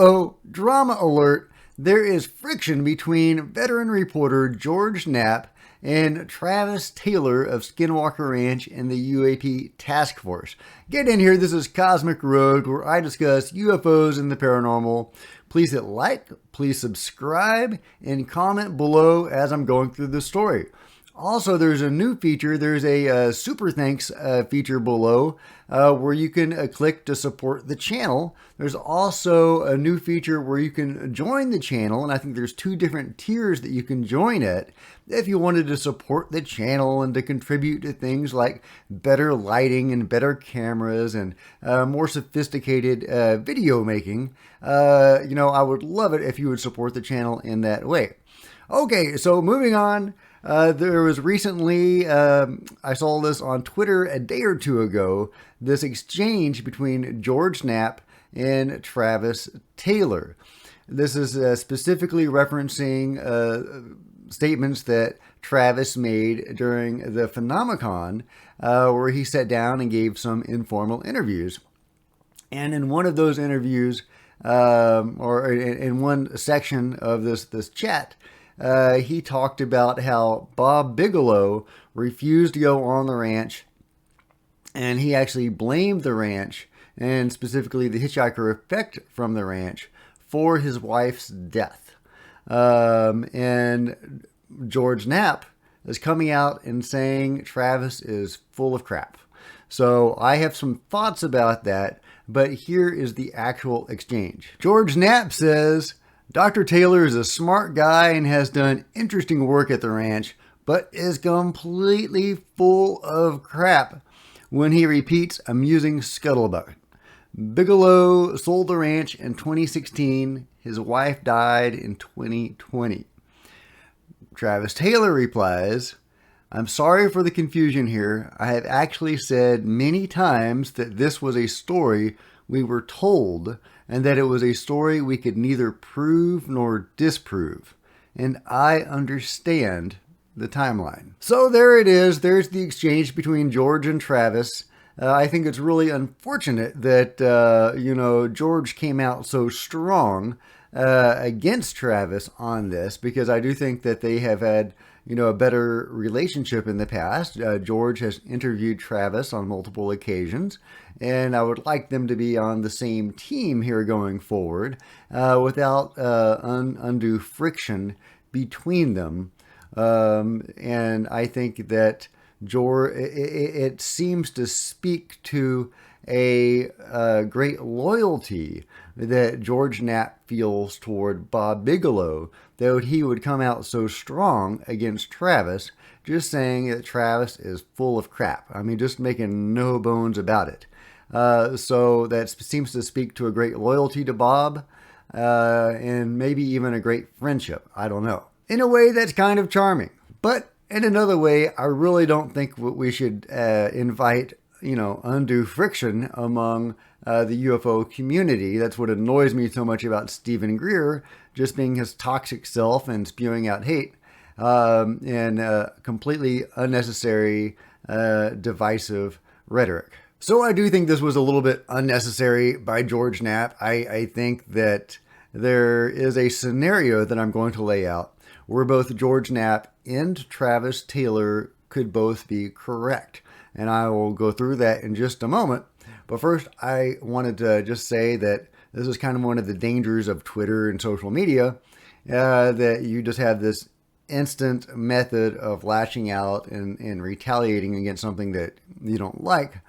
Uh-oh, drama alert. There is friction between veteran reporter George Knapp and Travis Taylor of Skinwalker Ranch and the U.A.P. task force. Get in here. This is Cosmic Road, where I discuss UFOs and the paranormal. Please hit like, please subscribe, and comment below as I'm going through the story. Also, there's a new feature. There's a super thanks feature below where you can click to support the channel. There's also a new feature where you can join the channel, and I think there's 2 different tiers that you can join at if you wanted to support the channel and to contribute to things like better lighting and better cameras and more sophisticated video making. I would love it if you would support the channel in that way. Okay, so moving on. There was recently, I saw this on Twitter a day or 2 ago, this exchange between George Knapp and Travis Taylor. This is specifically referencing statements that Travis made during the Phenomenon, where he sat down and gave some informal interviews. And in one of those interviews, or in one section of this chat, he talked about how Bob Bigelow refused to go on the ranch, and he actually blamed the ranch, and specifically the hitchhiker effect from the ranch, for his wife's death. And George Knapp is coming out and saying Travis is full of crap. So I have some thoughts about that, but here is the actual exchange. George Knapp says, Dr. Taylor is a smart guy and has done interesting work at the ranch, but is completely full of crap when he repeats amusing scuttlebutt. Bigelow sold the ranch in 2016. His wife died in 2020. Travis Taylor replies, I'm sorry for the confusion here. I have actually said many times that this was a story we were told, and that it was a story we could neither prove nor disprove. And I understand the timeline. So there it is. There's the exchange between George and Travis. I think it's really unfortunate that, George came out so strong against Travis on this, because I do think that they have had, a better relationship in the past. George has interviewed Travis on multiple occasions, and I would like them to be on the same team here going forward without undue friction between them. And I think that George, it seems to speak to a great loyalty that George Knapp feels toward Bob Bigelow, that he would come out so strong against Travis, just saying that Travis is full of crap. I mean, just making no bones about it. So that seems to speak to a great loyalty to Bob, and maybe even a great friendship. I don't know. In a way, that's kind of charming. But in another way, I really don't think we should invite undue friction among the UFO community. That's what annoys me so much about Stephen Greer, just being his toxic self and spewing out hate and completely unnecessary, divisive rhetoric. So I do think this was a little bit unnecessary by George Knapp. I think that there is a scenario that I'm going to lay out where both George Knapp and Travis Taylor could both be correct. And I will go through that in just a moment. But first, I wanted to just say that this is kind of one of the dangers of Twitter and social media, that you just have this instant method of lashing out and retaliating against something that you don't like.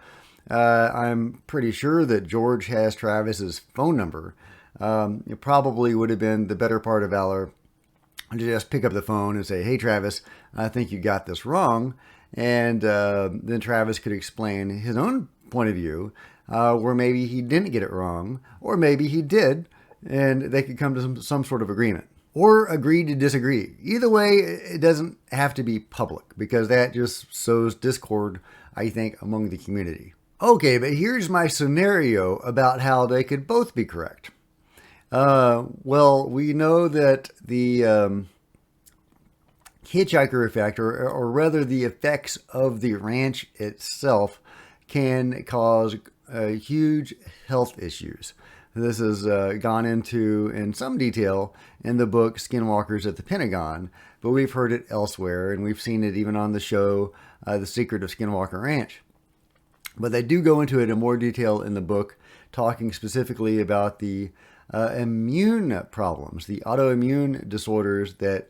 I'm pretty sure that George has Travis's phone number. It probably would have been the better part of valor to just pick up the phone and say, hey, Travis, I think you got this wrong. And then Travis could explain his own point of view, where maybe he didn't get it wrong, or maybe he did, and they could come to some sort of agreement. Or agree to disagree. Either way, it doesn't have to be public, because that just sows discord, I think, among the community. Okay, but here's my scenario about how they could both be correct. Well, we know that the hitchhiker effect, or rather the effects of the ranch itself, can cause huge health issues. This is gone into in some detail in the book Skinwalkers at the Pentagon, but we've heard it elsewhere, and we've seen it even on the show The Secret of Skinwalker Ranch. But they do go into it in more detail in the book, talking specifically about the immune problems, the autoimmune disorders that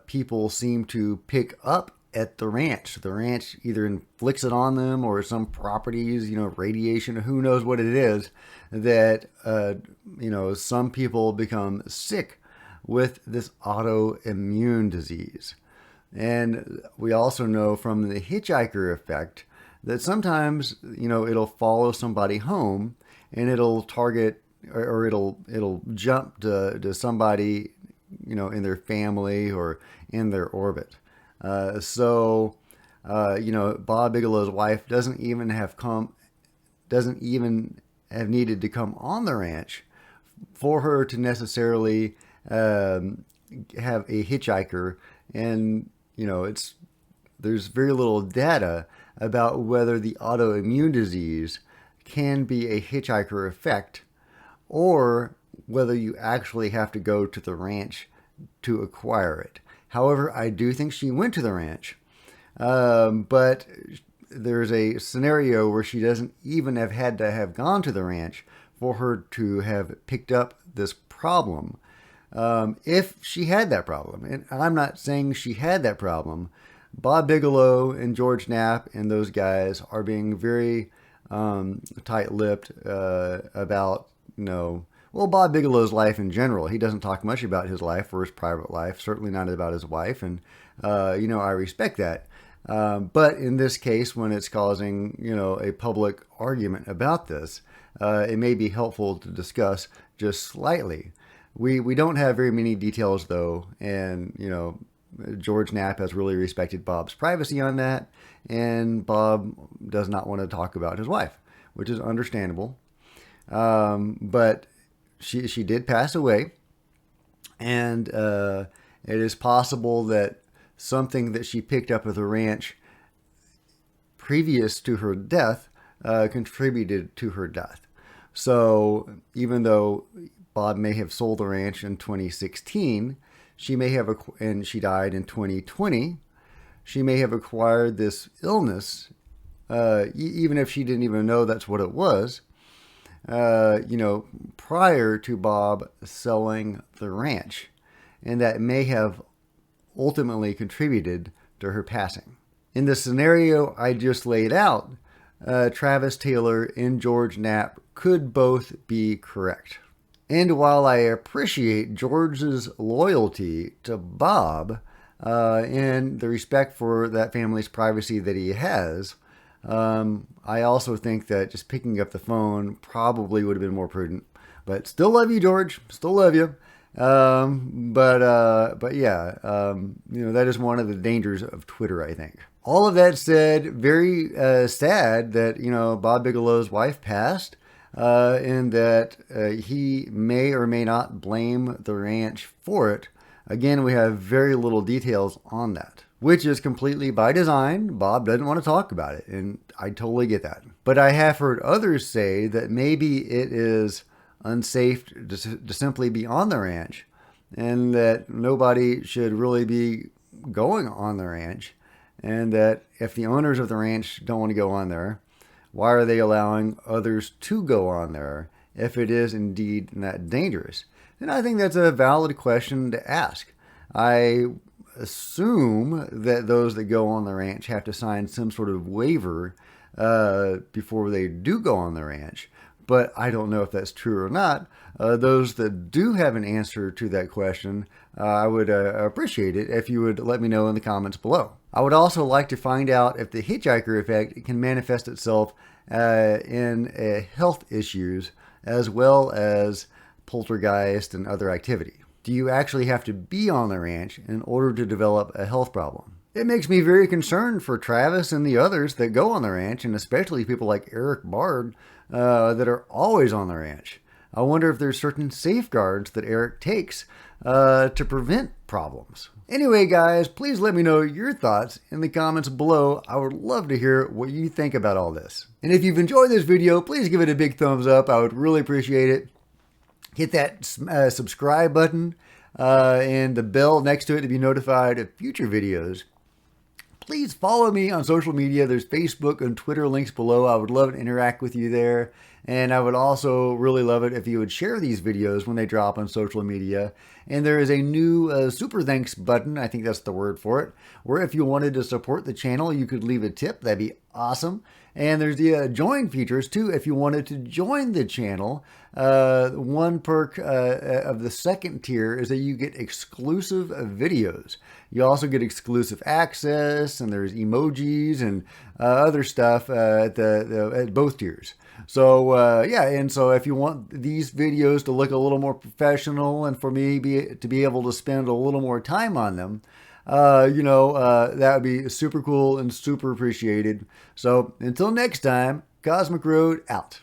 people seem to pick up at the ranch. The ranch either inflicts it on them or some properties, radiation, who knows what it is, that, some people become sick with this autoimmune disease. And we also know from the hitchhiker effect that sometimes, it'll follow somebody home and it'll target or it'll jump to somebody, in their family or in their orbit. So Bob Bigelow's wife doesn't even have needed to come on the ranch for her to necessarily have a hitchhiker. And, there's very little data about whether the autoimmune disease can be a hitchhiker effect or whether you actually have to go to the ranch to acquire it. However, I do think she went to the ranch, but there's a scenario where she doesn't even have had to have gone to the ranch for her to have picked up this problem. If she had that problem, and I'm not saying she had that problem, Bob Bigelow and George Knapp and those guys are being very tight-lipped about, Bob Bigelow's life in general. He doesn't talk much about his life or his private life, certainly not about his wife, and, I respect that. But in this case, when it's causing, a public argument about this, it may be helpful to discuss just slightly. We don't have very many details, though, and, George Knapp has really respected Bob's privacy on that, and Bob does not want to talk about his wife, which is understandable. But she did pass away, and it is possible that something that she picked up at the ranch previous to her death contributed to her death. So even though Bob may have sold the ranch in 2016, she may have, and she died in 2020, she may have acquired this illness, even if she didn't even know that's what it was, prior to Bob selling the ranch. And that may have ultimately contributed to her passing. In the scenario I just laid out, Travis Taylor and George Knapp could both be correct. And while I appreciate George's loyalty to Bob and the respect for that family's privacy that he has, I also think that just picking up the phone probably would have been more prudent. But still love you, George. Still love you. But yeah, that is one of the dangers of Twitter, I think. All of that said, very sad that, Bob Bigelow's wife passed. And that he may or may not blame the ranch for it. Again, we have very little details on that, which is completely by design. Bob doesn't want to talk about it, and I totally get that. But I have heard others say that maybe it is unsafe to simply be on the ranch, and that nobody should really be going on the ranch, and that if the owners of the ranch don't want to go on there, why are they allowing others to go on there if it is indeed that dangerous? And I think that's a valid question to ask. I assume that those that go on the ranch have to sign some sort of waiver before they do go on the ranch, but I don't know if that's true or not. Those that do have an answer to that question, I would appreciate it if you would let me know in the comments below. I would also like to find out if the hitchhiker effect can manifest itself in health issues as well as poltergeist and other activity. Do you actually have to be on the ranch in order to develop a health problem? It makes me very concerned for Travis and the others that go on the ranch, and especially people like Eric Bard that are always on the ranch. I wonder if there's certain safeguards that Eric takes to prevent problems. Anyway, guys, please let me know your thoughts in the comments below. I would love to hear what you think about all this. And if you've enjoyed this video, please give it a big thumbs up. I would really appreciate it. Hit that subscribe button and the bell next to it to be notified of future videos. Please follow me on social media. There's Facebook and Twitter links below. I would love to interact with you there. And I would also really love it if you would share these videos when they drop on social media. And there is a new super thanks button, I think that's the word for it, where if you wanted to support the channel, you could leave a tip. That'd be awesome. And there's the join features too. If you wanted to join the channel, one perk of the second tier is that you get exclusive videos. You also get exclusive access, and there's emojis and other stuff at both tiers. So yeah, and so if you want these videos to look a little more professional and for me to be able to spend a little more time on them, that would be super cool and super appreciated. So until next time, Cosmic Road out.